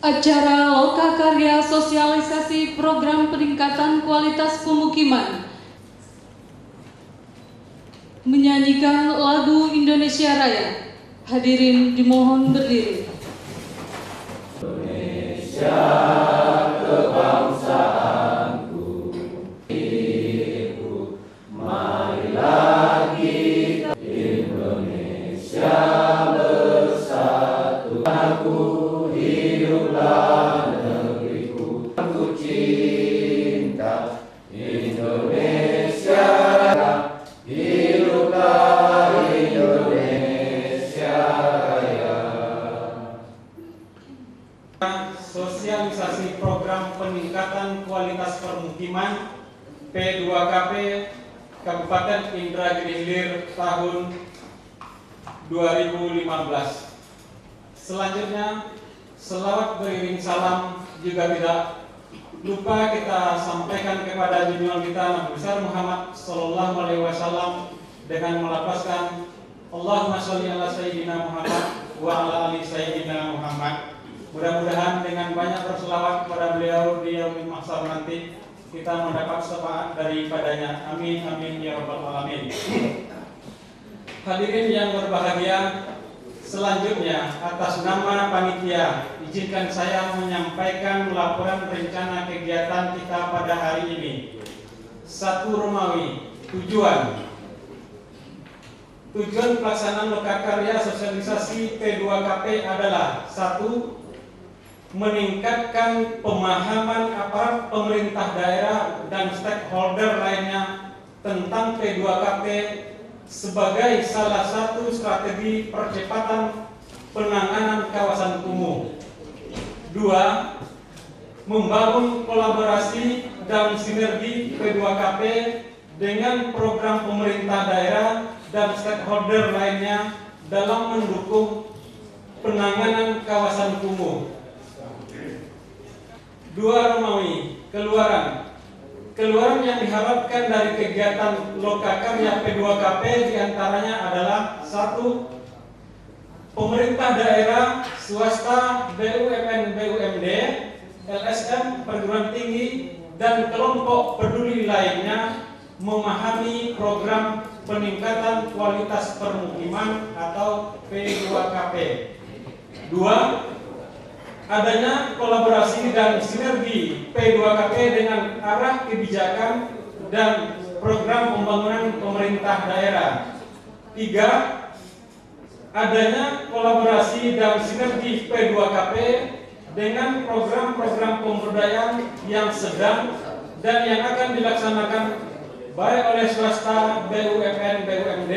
Acara Lokakarya Sosialisasi Program Peningkatan Kualitas Pemukiman menyanyikan lagu Indonesia Raya. Hadirin dimohon berdiri. Indonesia kebangsaanku, ibu, marilah kita Indonesia bersatu. Aku hiduplah negeriku, aku cinta Indonesia, hiduplah Indonesia Raya. Sosialisasi program peningkatan kualitas permukiman P2KP Kabupaten Indragiri Hilir tahun 2015. Selanjutnya, selawat beriring salam juga tidak lupa kita sampaikan kepada junjungan kita Nabi besar Muhammad Sallallahu Alaihi Wasallam dengan melafazkan Allahumma sholli ala Sayyidina Muhammad wa ala ali Sayyidina Muhammad. Mudah-mudahan dengan banyak berselawat kepada beliau di yaumil mahsyar nanti kita mendapat syafaat daripadanya. Amin amin ya rabbal alamin. Hadirin yang berbahagia, selanjutnya atas nama panitia izinkan saya menyampaikan laporan rencana kegiatan kita pada hari ini. 1 Romawi, tujuan pelaksanaan Lokakarya Sosialisasi P2KP adalah 1. Meningkatkan pemahaman aparat pemerintah daerah dan stakeholder lainnya tentang P2KP sebagai salah satu strategi percepatan penanganan kawasan kumuh. 2. Membangun kolaborasi dan sinergi P2KP dengan program pemerintah daerah dan stakeholder lainnya dalam mendukung penanganan kawasan kumuh. 2 Romawi, keluaran yang diharapkan dari kegiatan Lokakarya P2KP diantaranya adalah 1. Pemerintah daerah, swasta, BUMN, BUMD, LSM, perguruan tinggi, dan kelompok peduli lainnya memahami program peningkatan kualitas permukiman atau P2KP. 2. Adanya kolaborasi dan sinergi P2KP dengan arah kebijakan dan program pembangunan pemerintah daerah. 3. Adanya kolaborasi dan sinergi P2KP dengan program-program pemberdayaan yang sedang dan yang akan dilaksanakan baik oleh swasta, BUMN, BUMD,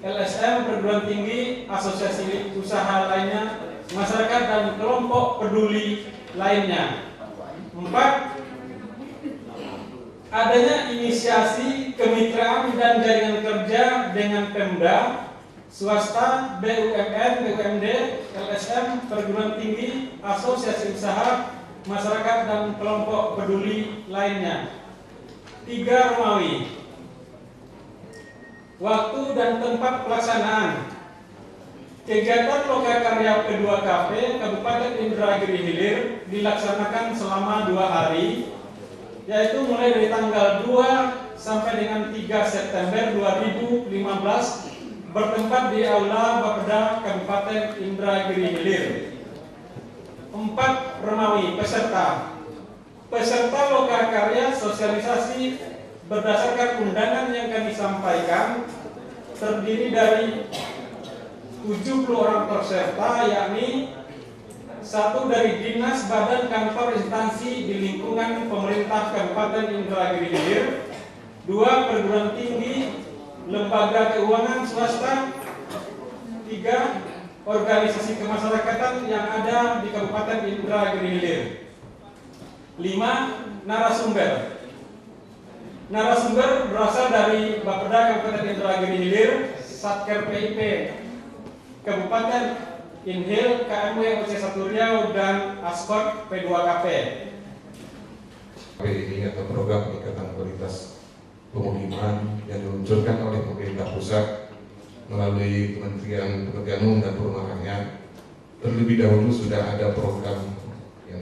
LSM, perguruan tinggi, asosiasi usaha lainnya, masyarakat dan kelompok peduli lainnya. 4. Adanya inisiasi kemitraan dan jaringan kerja dengan Pemda, swasta, BUMN, BUMD, LSM, perguruan tinggi, asosiasi usaha, masyarakat dan kelompok peduli lainnya. 3 Romawi, waktu dan tempat pelaksanaan. Kegiatan Lokakarya P2KP Kabupaten Indragiri Hilir dilaksanakan selama 2 hari, yaitu mulai dari tanggal 2 sampai dengan 3 September 2015 bertempat di Aula Bapeda Kabupaten Indragiri Hilir. 4 Romawi, peserta Lokakarya Sosialisasi berdasarkan undangan yang kami sampaikan terdiri dari 70 orang peserta, yakni 1 dari dinas, badan, kantor, instansi di lingkungan pemerintah Kabupaten Indragiri Hilir, 2 perguruan tinggi, lembaga keuangan swasta, 3 organisasi kemasyarakatan yang ada di Kabupaten Indragiri Hilir, 5 narasumber berasal dari Bapeda Kabupaten Indragiri Hilir, Satker PIP Kabupaten Inhil, KMW OC1 Riau, dan Askot P2KP. Ini atau program peningkatan kualitas pemukiman yang diluncurkan oleh pemerintah pusat melalui Kementerian Pekerjaan Umum dan Perumahannya. Terlebih dahulu sudah ada program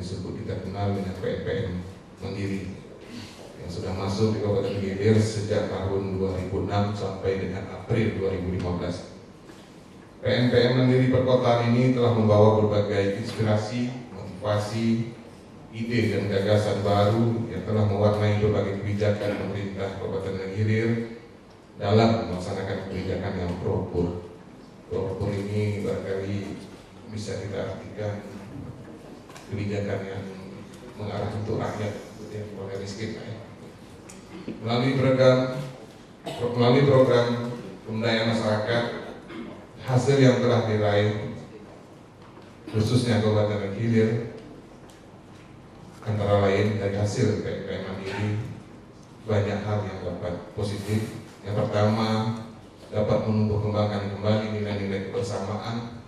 disebut kita kenal dengan PNPM Mandiri yang sudah masuk di Kabupaten Gilir sejak tahun 2006 sampai dengan April 2015. PNPM Mandiri Perkotaan ini telah membawa berbagai inspirasi, motivasi, ide dan gagasan baru yang telah mewarnai berbagai kebijakan pemerintah Kabupaten Gilir dalam melaksanakan kebijakan yang pro-pur. Pro-pur ini barangkali bisa kita artikan kebijakan yang mengarah untuk rakyat, yang oleh miskin. Melalui program pemberdayaan masyarakat, hasil yang telah diraih khususnya Kabupaten Gilir antara lain dari hasil PNPM Mandiri banyak hal yang dapat positif. Yang pertama, dapat menumbuh kembangkan kembali nilai-nilai kebersamaan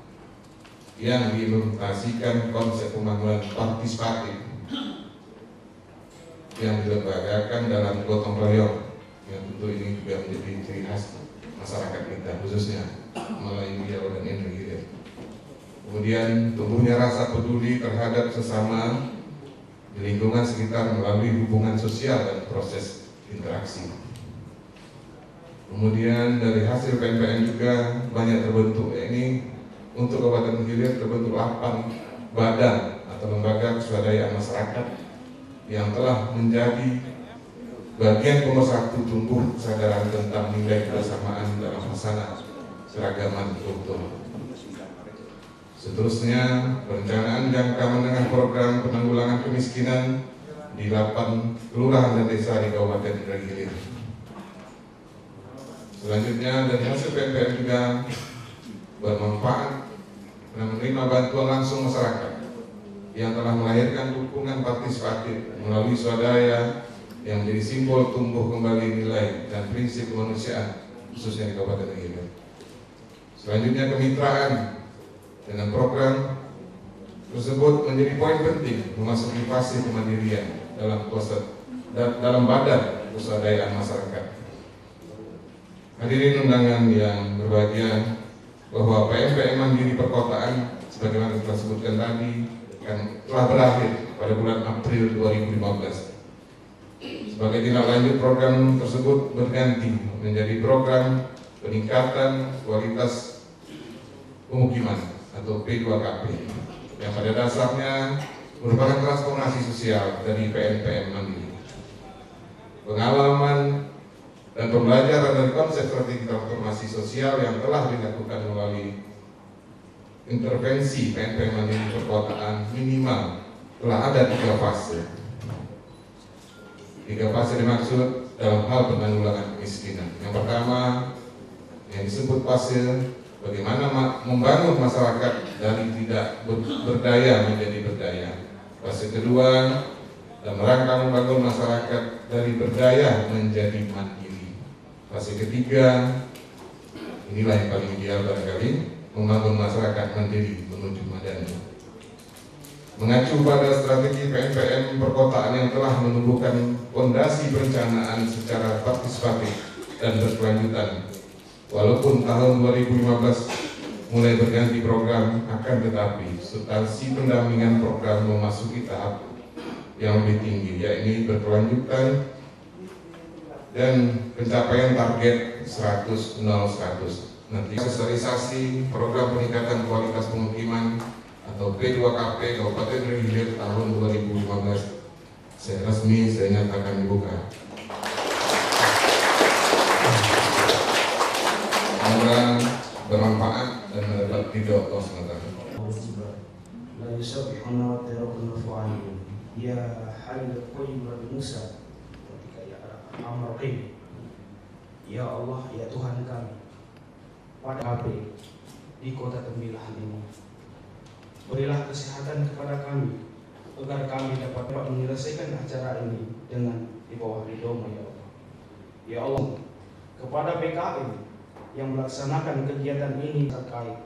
yang diimplementasikan konsep pembangunan partisipatif yang dilembagakan dalam gotong royong, yang tentu ini juga menjadi ciri khas masyarakat kita khususnya Melayu Riau dan Gilir. Kemudian tumbuhnya rasa peduli terhadap sesama di lingkungan sekitar melalui hubungan sosial dan proses interaksi. Kemudian dari hasil PNPM juga banyak terbentuk, ini untuk Kabupaten Gilir terbentuk 8 badan atau lembaga keswadayaan masyarakat yang telah menjadi bagian pemersatu tumbuh kesadaran tentang nilai kebersamaan dalam masalah keragaman kultur. Seterusnya, perencanaan jangka menengah program penanggulangan kemiskinan di 8 kelurahan dan desa di Kabupaten Gilir. Selanjutnya, dari hasil PNPM juga bermanfaat dan menerima bantuan langsung masyarakat yang telah melahirkan dukungan partisipatif melalui swadaya yang menjadi simbol tumbuh kembali nilai dan prinsip kemanusiaan khususnya di Kabupaten Gilir. Selanjutnya, kemitraan dengan program tersebut menjadi poin penting memasuki fase kemandirian dalam badan keswadayaan masyarakat. Hadirin undangan yang berbahagia, bahwa PNPM Mandiri Perkotaan sebagaimana kita sebutkan tadi telah berakhir pada bulan April 2015. Sebagai tindak lanjut, program tersebut berganti menjadi program peningkatan kualitas pemukiman atau P2KP yang pada dasarnya merupakan transformasi sosial dari PNPM Mandiri. Pengalaman dan pembelajaran dari konsep strategi transformasi sosial yang telah dilakukan melalui intervensi PNPM Mandiri Perkotaan minimal telah ada 3 fase. 3 fase dimaksud dalam hal penanggulangan kemiskinan. Yang pertama, yang disebut fase bagaimana membangun masyarakat dari tidak berdaya menjadi berdaya. Fase kedua, dalam rangka membangun masyarakat dari berdaya menjadi mandiri. Fase ketiga, inilah yang paling ideal barangkali, membangun masyarakat mandiri menuju madani. Mengacu pada strategi PNPM Perkotaan yang telah menumbuhkan fondasi perencanaan secara partisipatif dan berkelanjutan, walaupun tahun 2015 mulai berganti program, akan tetapi substansi pendampingan program memasuki tahap yang lebih tinggi, yakni berkelanjutan dan pencapaian target 100-0-100. Nanti sosialisasi program peningkatan kualitas pemukiman atau P2KP Kabupaten Gilir tahun 2015 saya nyatakan dibuka. Semoga bermanfaat dan mendapat ridho Allah SWT. La yusabbihuna wa tarabuna fa'alu ya hayyul qayyum Musa ketika ya Ar-Rahim. Ya Allah, ya Tuhan kami, pada KP di kota Tembilahan ini, berilah kesehatan kepada kami agar kami dapat menyelesaikan acara ini dengan di bawah ridho-Mu ya Allah. Ya Allah, kepada PKM yang melaksanakan kegiatan ini terkait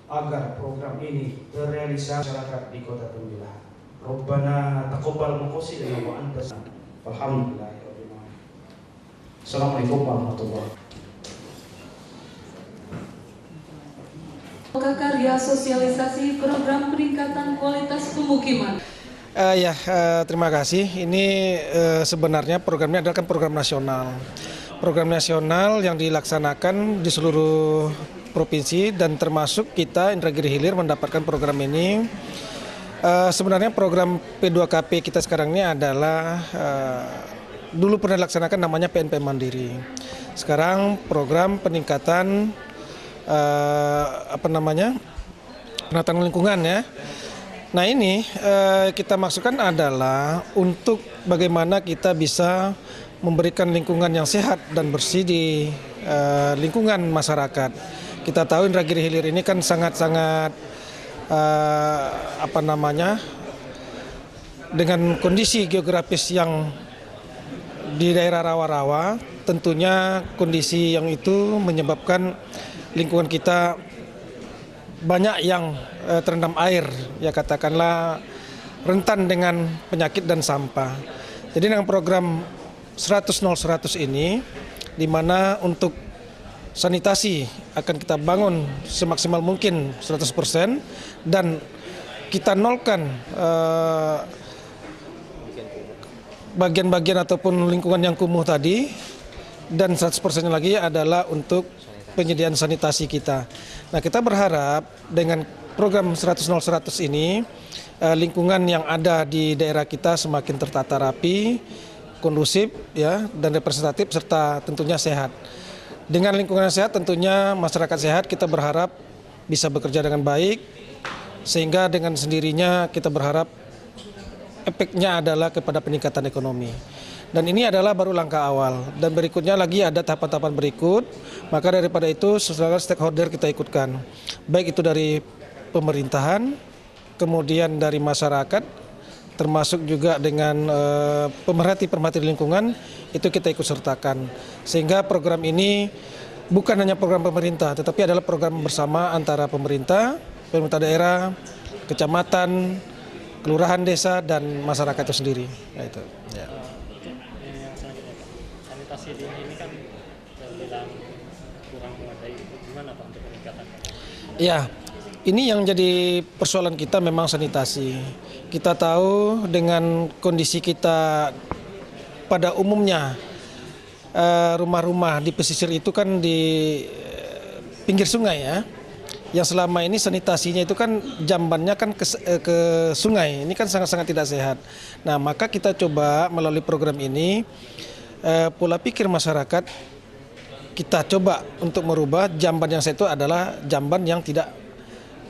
agar program ini terrealisasi masyarakat di kota Tembilahan. Rabbana taqabbal maqasidana wa anta alhamdulillah. Assalamualaikum warahmatullahi wabarakatuh. Karya sosialisasi program peningkatan kualitas pemukiman. Terima kasih. Ini sebenarnya programnya adalah kan program nasional. Program nasional yang dilaksanakan di seluruh provinsi dan termasuk kita Indragiri Hilir mendapatkan program ini. Sebenarnya program P2KP kita sekarang ini adalah dulu pernah dilaksanakan namanya PNPM Mandiri. Sekarang program peningkatan penataan lingkungan ya. Nah ini kita maksudkan adalah untuk bagaimana kita bisa memberikan lingkungan yang sehat dan bersih di lingkungan masyarakat. Kita tahu Indragiri Hilir ini kan sangat-sangat dengan kondisi geografis yang di daerah rawa-rawa, tentunya kondisi yang itu menyebabkan lingkungan kita banyak yang terendam air, ya katakanlah rentan dengan penyakit dan sampah. Jadi dengan program 100-0-100 ini, di mana untuk sanitasi akan kita bangun semaksimal mungkin 100% dan kita nolkan bagian-bagian ataupun lingkungan yang kumuh tadi, dan 100% lagi adalah untuk penyediaan sanitasi kita. Nah, kita berharap dengan program 100-0-100 ini lingkungan yang ada di daerah kita semakin tertata rapi, kondusif ya, dan representatif serta tentunya sehat. Dengan lingkungan sehat tentunya masyarakat sehat kita berharap bisa bekerja dengan baik, sehingga dengan sendirinya kita berharap efeknya adalah kepada peningkatan ekonomi. Dan ini adalah baru langkah awal, dan berikutnya lagi ada tahapan-tahapan berikut. Maka daripada itu seluruh stakeholder kita ikutkan, baik itu dari pemerintahan, kemudian dari masyarakat, termasuk juga dengan pemerhati lingkungan, itu kita ikut sertakan. Sehingga program ini bukan hanya program pemerintah, tetapi adalah program bersama antara pemerintah daerah, kecamatan, kelurahan, desa, dan masyarakat itu sendiri. Nah, itu. Ya. Sanitasi di ini kan terbilang kurang memadai, gimana Pak untuk peningkatan? Ya, ini yang jadi persoalan kita memang sanitasi. Kita tahu dengan kondisi kita pada umumnya rumah-rumah di pesisir itu kan di pinggir sungai ya. Yang selama ini sanitasinya itu kan jambannya kan ke sungai. Ini kan sangat-sangat tidak sehat. Nah, maka kita coba melalui program ini pola pikir masyarakat kita coba untuk merubah jamban yang sehat itu adalah jamban yang tidak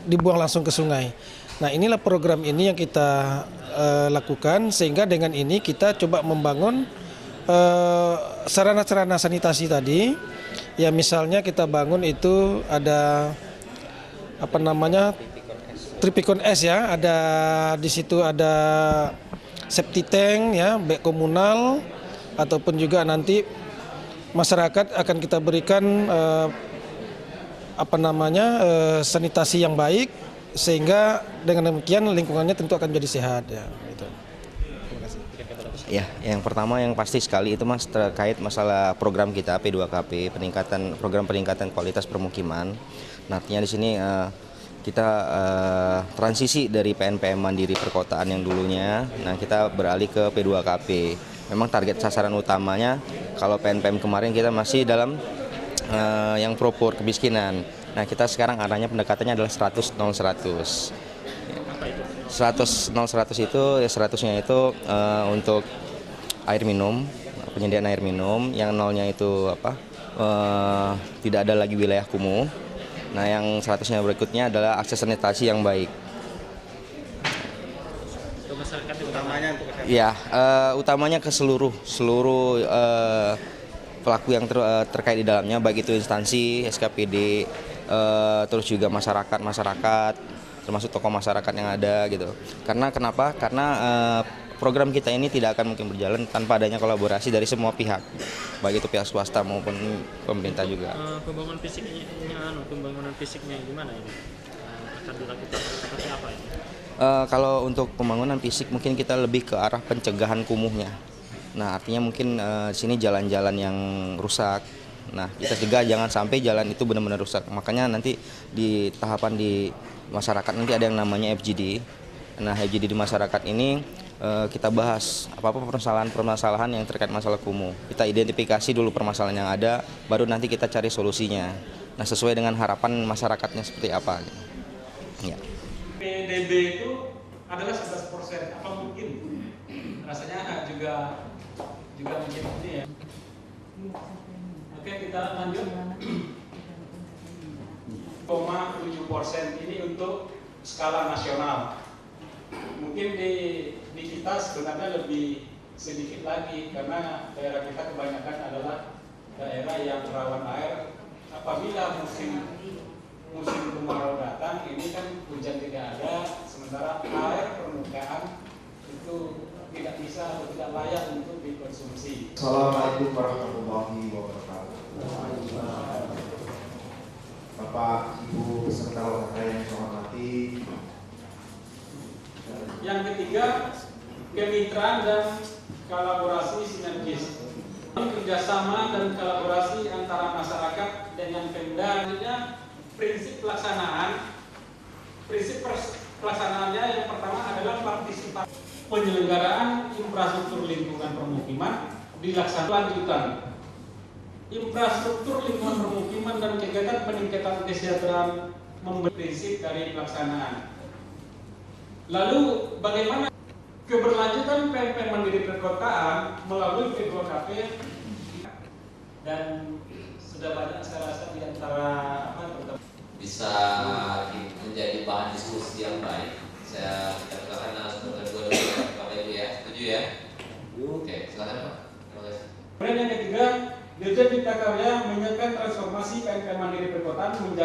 dibuang langsung ke sungai. Nah, inilah program ini yang kita lakukan, sehingga dengan ini kita coba membangun sarana-sarana sanitasi tadi. Ya misalnya kita bangun itu ada Tripikon S ya, ada di situ ada septic tank ya, baik komunal ataupun juga nanti masyarakat akan kita berikan sanitasi yang baik, sehingga dengan demikian lingkungannya tentu akan jadi sehat ya. Gitu. Terima kasih. Ya, yang pertama yang pasti sekali itu Mas terkait masalah program kita P2KP, program peningkatan kualitas permukiman. Nah, artinya di sini kita transisi dari PNPM Mandiri perkotaan yang dulunya, nah kita beralih ke P2KP. Memang target sasaran utamanya kalau PNPM kemarin kita masih dalam yang propor kemiskinan. Nah, kita sekarang arahnya pendekatannya adalah 100-0-100. 100-0-100 itu ya 100-nya itu untuk air minum, penyediaan air minum, yang 0-nya itu tidak ada lagi wilayah kumuh. Nah, yang 100-nya berikutnya adalah akses sanitasi yang baik. Untuk masyarakat utamanya untuk Ya, utamanya ke seluruh pelaku yang terkait di dalamnya, baik itu instansi, SKPD, terus juga masyarakat, termasuk tokoh masyarakat yang ada gitu. Karena kenapa? Karena program kita ini tidak akan mungkin berjalan tanpa adanya kolaborasi dari semua pihak, baik itu pihak swasta maupun pemerintah juga. Pembangunan fisiknya gimana ini? Akan dilakukan seperti apa ini? Kalau untuk pembangunan fisik mungkin kita lebih ke arah pencegahan kumuhnya. Nah, artinya mungkin di sini jalan-jalan yang rusak. Nah, kita cegah jangan sampai jalan itu benar-benar rusak. Makanya nanti di tahapan di masyarakat nanti ada yang namanya FGD, Nah, jadi di masyarakat ini kita bahas apa-apa permasalahan yang terkait masalah kumuh. Kita identifikasi dulu permasalahan yang ada, baru nanti kita cari solusinya. Nah, sesuai dengan harapan masyarakatnya seperti apa. Ya. PDB itu adalah 11%. Apa mungkin? Rasanya juga mungkin ini ya. Oke, kita lanjut. 0,7% ini untuk skala nasional. Mungkin di kita sebenarnya lebih sedikit lagi karena daerah kita kebanyakan adalah daerah yang rawan air. Apabila musim kemarau datang, ini kan hujan tidak ada, sementara air permukaan itu tidak bisa atau tidak layak untuk dikonsumsi. Assalamualaikum warahmatullahi wabarakatuh. Bapak, Ibu, beserta warga yang saya hormati. Yang ketiga, kemitraan dan kolaborasi sinergis. Kerjasama dan kolaborasi antara masyarakat dengan Pemda. Prinsip pelaksanaannya yang pertama adalah partisipasi. Penyelenggaraan infrastruktur lingkungan permukiman dilaksanakan lanjutan. Infrastruktur lingkungan permukiman dan kegiatan peningkatan kesejahteraan memberi prinsip dari pelaksanaan. Lalu bagaimana keberlanjutan PMP Mandiri Perkotaan melalui P2KP dan sudah banyak saya rasa di antara bisa menjadi bahan diskusi yang baik. Saya katakan berdua Bapak Ibu ya, setuju ya? Oke, silakan Pak. Terima kasih. Kemudian yang ketiga, Dirjen Cipta Karya menyiapkan transformasi PMP Mandiri Perkotaan menjadi